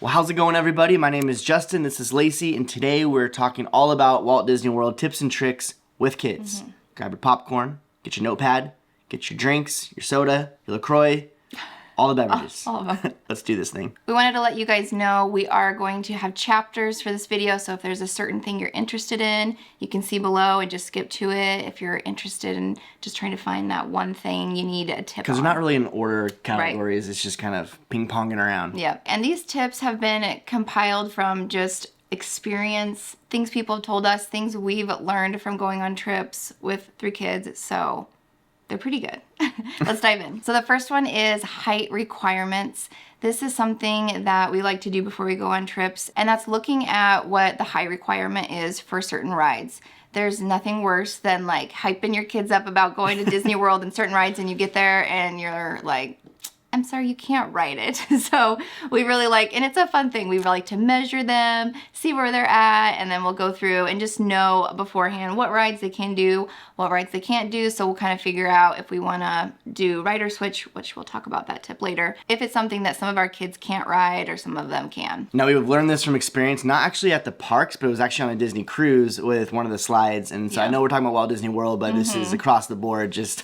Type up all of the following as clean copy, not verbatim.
Well, how's it going, everybody? My name is Justin, this is Lacey, and today we're talking all about Walt Disney World tips and tricks with kids. Grab your popcorn, get your notepad, get your drinks, your soda, your LaCroix, all the beverages. All of them. Let's do this thing. We wanted to let you guys know we are going to have chapters for this video, so if there's a certain thing you're interested in, you can see below and just skip to it if you're interested in just trying to find that one thing you need a tip on. Because they're not really in order categories, It's just kind of ping-ponging around. Yeah, and these tips have been compiled from just experience, things people have told us, things we've learned from going on trips with 3 kids, so they're pretty good. Let's dive in. So the first one is height requirements. This is something that we like to do before we go on trips, and that's looking at what the height requirement is for certain rides. There's nothing worse than like hyping your kids up about going to Disney World and certain rides, and you get there and you're like, I'm sorry, you can't ride it. So we really like, and it's a fun thing, we like to measure them, see where they're at, and then we'll go through and just know beforehand what rides they can do, what rides they can't do, so we'll kind of figure out if we want to do rider switch, which we'll talk about that tip later, if it's something that some of our kids can't ride or some of them can. Now, we've learned this from experience, not actually at the parks, but it was actually on a Disney cruise with one of the slides, and so I know we're talking about Walt Disney World, but this is across the board. Just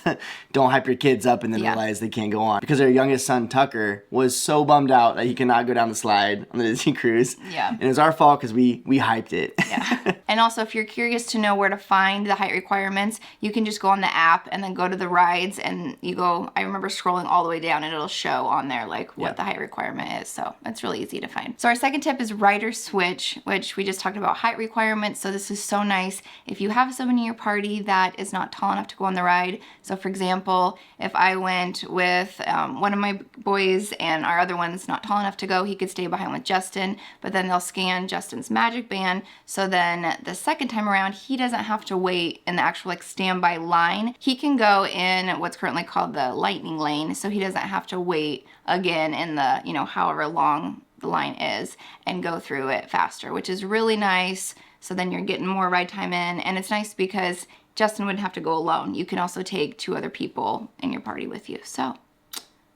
don't hype your kids up and then realize they can't go on. Because their youngest son, Tucker, was so bummed out that he could not go down the slide on the Disney cruise. Yeah. And it was our fault because we hyped it. Yeah. And also, if you're curious to know where to find the height requirements, you can just go on the app and then go to the rides, and you go, I remember scrolling all the way down and it'll show on there like what the height requirement is. So it's really easy to find. So our second tip is rider switch, which we just talked about height requirements. So this is so nice if you have someone in your party that is not tall enough to go on the ride. So for example, if I went with one of my boys and our other one's not tall enough to go, he could stay behind with Justin, but then they'll scan Justin's magic band, so then the second time around he doesn't have to wait in the actual like standby line. He can go in what's currently called the lightning lane, so he doesn't have to wait again in the, you know, however long the line is, and go through it faster, which is really nice. So then you're getting more ride time in, and it's nice because Justin wouldn't have to go alone. You can also take 2 other people in your party with you. So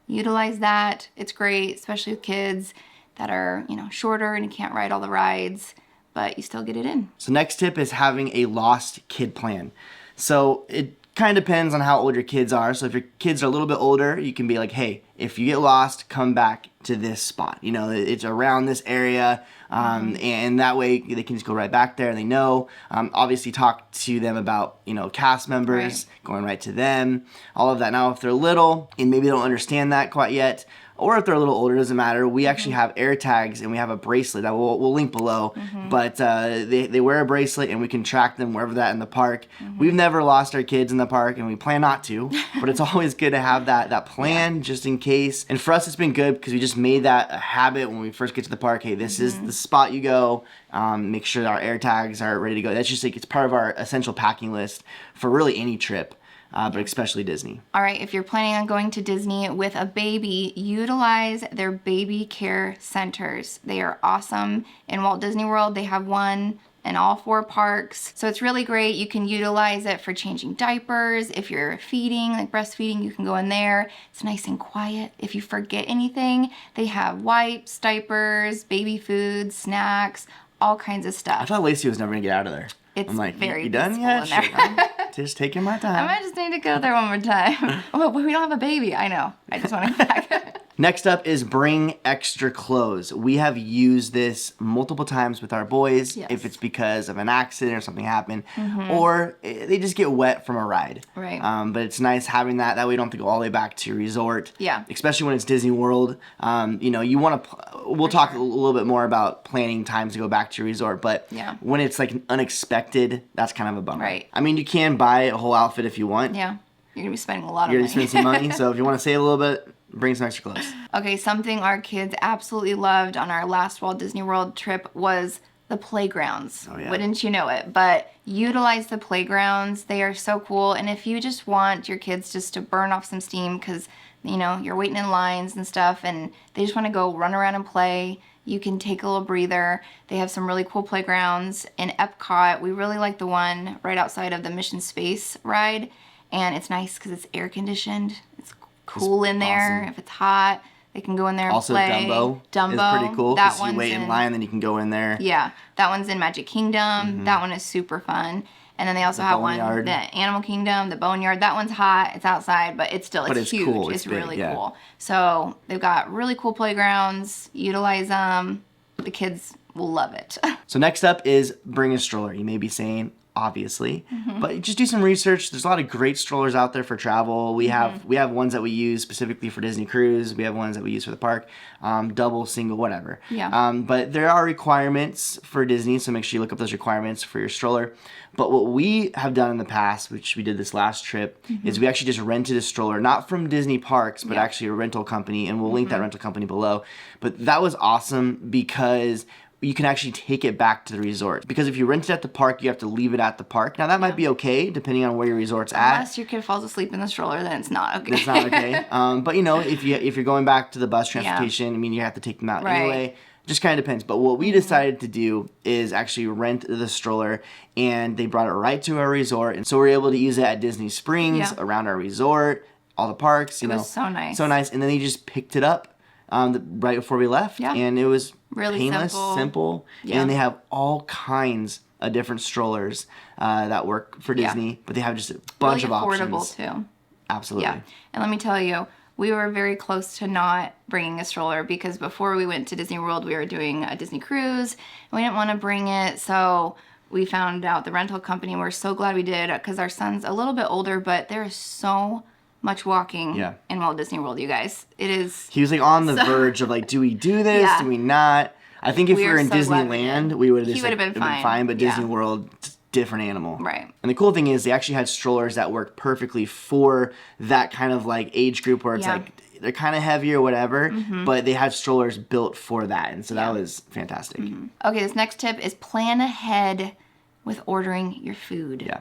utilize that. It's great, especially with kids that are, you know, shorter and you can't ride all the rides, but you still get it in. So next tip is having a lost kid plan. So it kind of depends on how old your kids are. So if your kids are a little bit older, you can be like, hey, if you get lost, come back to this spot. You know, it's around this area, and that way they can just go right back there and they know. Obviously talk to them about, you know, cast members, going right to them, all of that. Now, if they're little and maybe they don't understand that quite yet, or if they're a little older, doesn't matter. We actually have air tags, and we have a bracelet that we'll link below. But they wear a bracelet, and we can track them wherever they're at in the park. We've never lost our kids in the park, and we plan not to. But it's always good to have that plan just in case. And for us, it's been good because we just made that a habit when we first get to the park. Hey, this is the spot you go. Make sure our air tags are ready to go. That's just like, it's part of our essential packing list for really any trip. But especially Disney. All right, if you're planning on going to Disney with a baby, utilize their baby care centers. They are awesome. In Walt Disney World, they have one in all 4 parks. So it's really great. You can utilize it for changing diapers. If you're feeding, like breastfeeding, you can go in there. It's nice and quiet. If you forget anything, they have wipes, diapers, baby food, snacks, all kinds of stuff. I thought Lacey was never gonna get out of there. It's I'm like, very you done yet? I'm just taking my time. I might just need to go there one more time. Oh, but we don't have a baby. I know. I just want to go back. Next up is bring extra clothes. We have used this multiple times with our boys, if it's because of an accident or something happened, or they just get wet from a ride. Right. But it's nice having that. That way you don't have to go all the way back to resort. Yeah. Especially when it's Disney World. You know, you want to, we'll talk a little bit more about planning times to go back to resort, but when it's like unexpected, that's kind of a bummer. Right. I mean, you can buy a whole outfit if you want. Yeah. You're going to be spending a lot of money. You're going to spend some money, so if you want to save a little bit, bring some extra clothes. Okay, something our kids absolutely loved on our last Walt Disney World trip was the playgrounds. Oh, yeah. Wouldn't you know it? But utilize the playgrounds. They are so cool. And if you just want your kids just to burn off some steam because, you know, you're waiting in lines and stuff and they just want to go run around and play, you can take a little breather. They have some really cool playgrounds. In Epcot, we really like the one right outside of the Mission Space ride. And it's nice because it's air conditioned. It's cool in there if it's hot. They can go in there and Also, play. Dumbo is pretty cool That because you one's wait in line, then you can go in there. Yeah, that one's in Magic Kingdom. That one is super fun. And then they also have Boneyard. the Animal Kingdom, the Boneyard. That one's hot. It's outside, but it's huge. Cool. It's big, really cool. So they've got really cool playgrounds. Utilize them. The kids will love it. So next up is bring a stroller. You may be saying, obviously, but just do some research. There's a lot of great strollers out there for travel. We have ones that we use specifically for Disney Cruise. We have ones that we use for the park, double, single, whatever. Yeah. But there are requirements for Disney, so make sure you look up those requirements for your stroller. But what we have done in the past, which we did this last trip, is we actually just rented a stroller, not from Disney parks, but actually a rental company, and we'll link that rental company below. But that was awesome because you can actually take it back to the resort. Because if you rent it at the park, you have to leave it at the park. Now that might be okay, depending on where your resort's at. Unless your kid falls asleep in the stroller, then it's not okay. It's not okay. But if you're going back to the bus transportation, I mean, you have to take them out anyway. Just kind of depends. But what we decided to do is actually rent the stroller, and they brought it right to our resort. And so we're able to use it at Disney Springs, around our resort, all the parks. It was so nice. So nice. And then they just picked it up right before we left. Yeah. And it was really painless, simple. Yeah. And they have all kinds of different strollers that work for Disney. But they have just a bunch of options. Really affordable, too. Absolutely. Yeah. And let me tell you, we were very close to not bringing a stroller because before we went to Disney World, we were doing a Disney cruise. And we didn't want to bring it, so we found out the rental company. We're so glad we did because our son's a little bit older, but there is so much walking in Walt Disney World, you guys. It is. He was like on the verge of like, do we do this? Do we not? I think if we were in Disneyland, we would have just been fine. But Disney World, different animal. Right. And the cool thing is they actually had strollers that work perfectly for that kind of like age group where it's like they're kind of heavy or whatever, but they had strollers built for that. And so that was fantastic. Okay, this next tip is plan ahead with ordering your food. Yeah.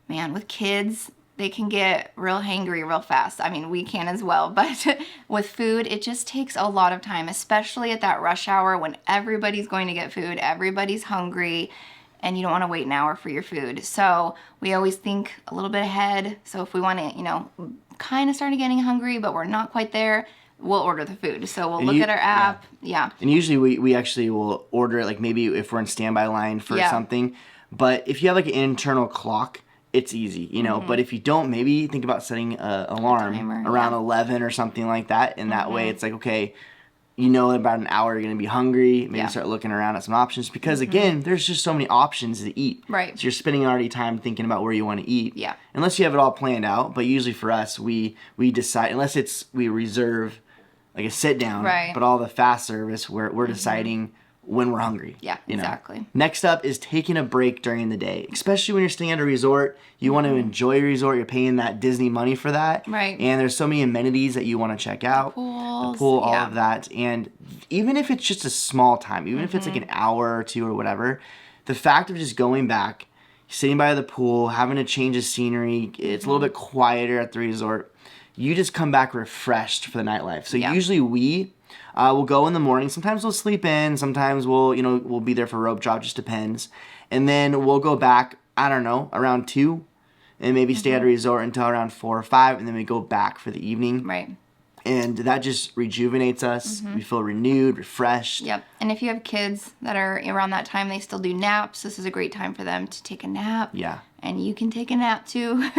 Man, with kids, they can get real hangry real fast. I mean, we can as well, but with food, it just takes a lot of time, especially at that rush hour when everybody's going to get food, everybody's hungry, and you don't want to wait an hour for your food. So we always think a little bit ahead. So if we want to, kind of started getting hungry, but we're not quite there, we'll order the food. So we'll look at our app. Yeah. And usually we actually will order it, like maybe if we're in standby line for something. But if you have like an internal clock, it's easy, But if you don't, maybe think about setting an alarm around 11 or something like that. And that way it's like, okay, about an hour you're going to be hungry. Maybe start looking around at some options. Because again, there's just so many options to eat. Right. So you're spending already time thinking about where you want to eat. Yeah. Unless you have it all planned out. But usually for us, we decide, unless we reserve like a sit down. Right. But all the fast service, we're deciding when we're hungry. Yeah, exactly. Next up is taking a break during the day. Especially when you're staying at a resort, you want to enjoy your resort. You're paying that Disney money for that. Right. And there's so many amenities that you want to check out. The pool, all of that. And even if it's just a small time, even if it's like an hour or two or whatever, the fact of just going back, sitting by the pool, having a change of scenery, it's a little bit quieter at the resort, you just come back refreshed for the nightlife. So usually we'll go in the morning. Sometimes we'll sleep in. Sometimes we'll be there for rope drop. Just depends. And then we'll go back, I don't know, around 2 and maybe stay at a resort until around 4 or 5. And then we go back for the evening. Right. And that just rejuvenates us. We feel renewed, refreshed. Yep. And if you have kids that are around that time, they still do naps. This is a great time for them to take a nap. Yeah. And you can take a nap too.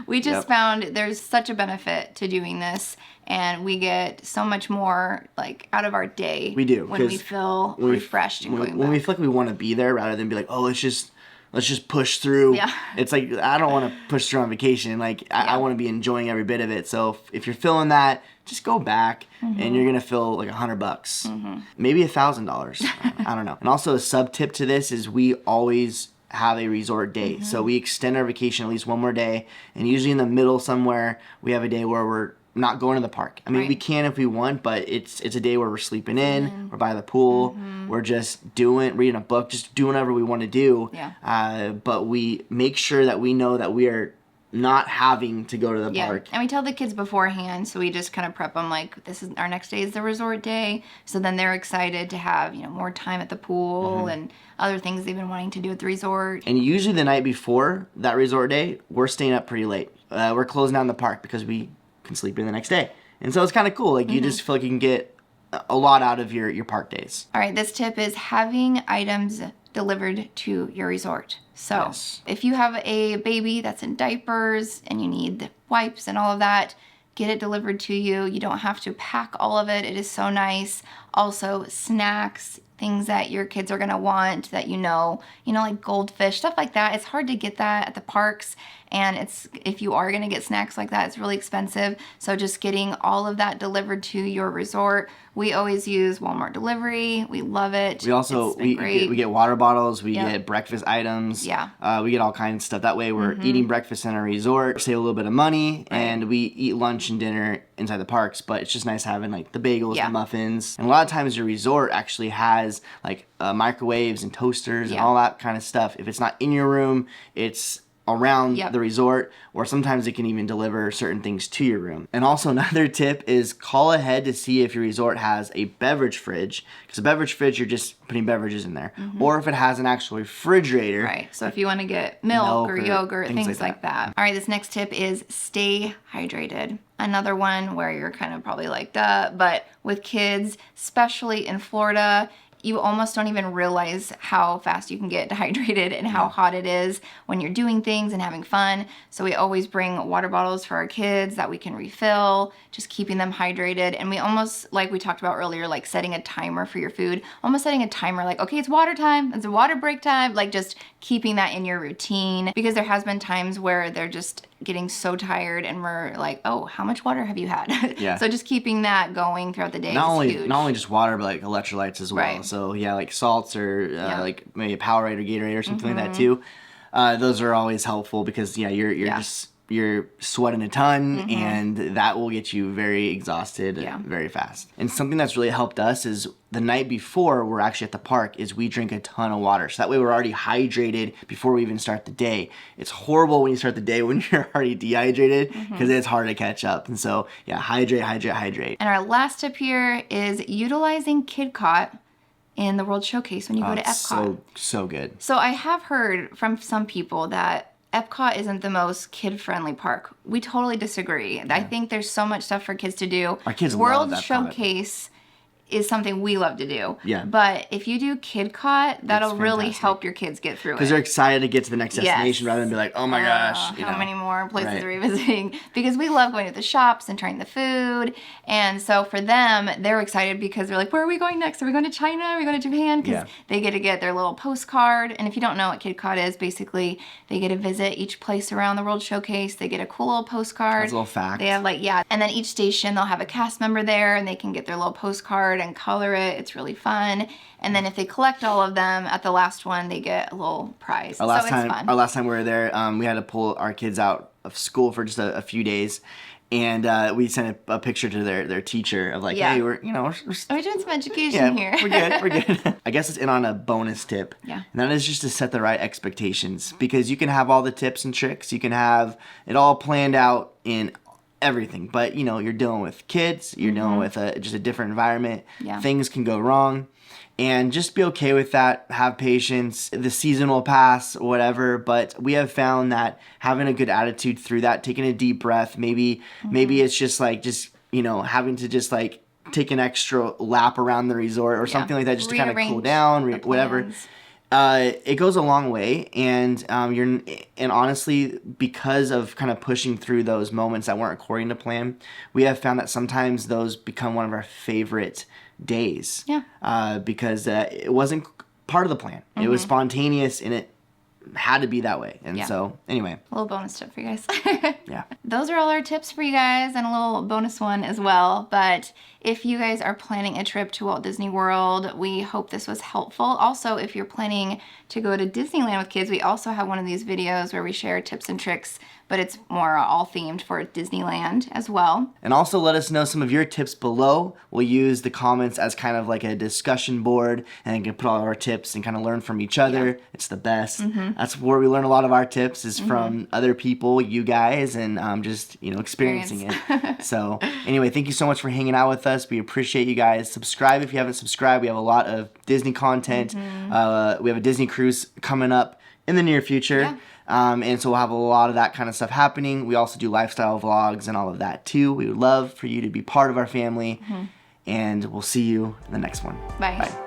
We just found there's such a benefit to doing this. And we get so much more out of our day. We do. When we feel refreshed and going back. When we feel like we want to be there rather than be like, oh, let's just push through. Yeah. It's like, I don't want to push through on vacation. I want to be enjoying every bit of it. So if you're feeling that, just go back and you're going to feel like $100. Maybe $1,000. I don't know. And also a sub tip to this is we always have a resort day. So we extend our vacation at least one more day. And usually in the middle somewhere, we have a day where we're not going to the park. I mean, we can if we want, but it's a day where we're sleeping in, we're by the pool, we're just reading a book, just doing whatever we want to do. Yeah. But we make sure that we know that we are not having to go to the park. And we tell the kids beforehand, so we just kind of prep them this is our next day is the resort day. So then they're excited to have, more time at the pool and other things they've been wanting to do at the resort. And usually the night before that resort day, we're staying up pretty late. We're closing down the park because we can sleep in the next day. And so it's kind of cool. Like you just feel like you can get a lot out of your park days. All right, this tip is having items delivered to your resort. So if you have a baby that's in diapers and you need the wipes and all of that, get it delivered to you. You don't have to pack all of it. It is so nice. Also, snacks, things that your kids are gonna want that you know, like goldfish, stuff like that. It's hard to get that at the parks, and if you are gonna get snacks like that, it's really expensive. So just getting all of that delivered to your resort. We always use Walmart delivery. We love it. We also we get water bottles. We get breakfast items. Yeah. We get all kinds of stuff. That way we're eating breakfast in our resort, save a little bit of money, and we eat lunch and dinner inside the parks. But it's just nice having like the bagels, the muffins, and a lot of times your resort actually has like microwaves and toasters and all that kind of stuff. If it's not in your room, it's around the resort, or sometimes it can even deliver certain things to your room. And also another tip is call ahead to see if your resort has a beverage fridge, because a beverage fridge, you're just putting beverages in there, or if it has an actual refrigerator. Right, so if you want to get milk or yogurt, things like that. All right, this next tip is stay hydrated. Another one where you're kind of probably like, duh, but with kids, especially in Florida, you almost don't even realize how fast you can get dehydrated and how hot it is when you're doing things and having fun. So we always bring water bottles for our kids that we can refill, just keeping them hydrated. And we almost, like we talked about earlier, like setting a timer for your food, almost setting a timer like, okay, it's water time, it's a water break time, like just keeping that in your routine, because there has been times where they're just getting so tired and we're like, oh, how much water have you had? So just keeping that going throughout the day is huge. Not only just water, but like electrolytes as well. Right. So like salts or like maybe a Powerade or Gatorade or something like that too. Those are always helpful because you're sweating a ton, and that will get you very exhausted very fast. And something that's really helped us is the night before we're actually at the park is we drink a ton of water. So that way we're already hydrated before we even start the day. It's horrible when you start the day when you're already dehydrated because it's hard to catch up. And so hydrate. And our last tip here is utilizing Kidcot in the World Showcase when you go to Epcot. So good. So I have heard from some people that Epcot isn't the most kid-friendly park. We totally disagree. I think there's so much stuff for kids to do. Our kids World love Epcot. Showcase is something we love to do. Yeah. But if you do Kidcot, that'll really help your kids get through it. Because they're excited to get to the next destination rather than be like, oh my gosh. How many more places are we visiting? Because we love going to the shops and trying the food. And so for them, they're excited because they're like, where are we going next? Are we going to China? Are we going to Japan? Because they get to get their little postcard. And if you don't know what Kidcot is, basically they get to visit each place around the World Showcase. They get a cool little postcard. That's a little fact. They have and then each station they'll have a cast member there and they can get their little postcard and color it. It's really fun. And then if they collect all of them at the last one, they get a little prize. Our last time we were there, we had to pull our kids out of school for just a few days. And we sent a picture to their teacher of like, hey, we're doing some education here. We're good. I guess it's in on a bonus tip. Yeah. And that is just to set the right expectations, because you can have all the tips and tricks. You can have it all planned out in everything, but you're dealing with kids, you're dealing with just a different environment. Things can go wrong, and just be okay with that. Have patience. The season will pass, whatever, but we have found that having a good attitude through that, taking a deep breath, maybe it's just having to just like take an extra lap around the resort or something like that, just to kind of cool down, whatever. It goes a long way, and honestly, because of kind of pushing through those moments that weren't according to plan, we have found that sometimes those become one of our favorite days. Because it wasn't part of the plan. It was spontaneous, and it had to be that way. And so anyway, a little bonus tip for you guys. Those are all our tips for you guys, and a little bonus one as well. But if you guys are planning a trip to Walt Disney World, we hope this was helpful. Also, if you're planning to go to Disneyland with kids, we also have one of these videos where we share tips and tricks, but it's more all themed for Disneyland as well. And also let us know some of your tips below. We'll use the comments as kind of like a discussion board, and you can put all our tips and kind of learn from each other. It's the best. That's where we learn a lot of our tips, is from other people, you guys, and just experiencing it. So anyway, thank you so much for hanging out with us. We appreciate you guys. Subscribe if you haven't subscribed. We have a lot of Disney content. We have a Disney cruise coming up in the near future. Yeah. And so we'll have a lot of that kind of stuff happening. We also do lifestyle vlogs and all of that too. We would love for you to be part of our family. And we'll see you in the next one. Bye. Bye.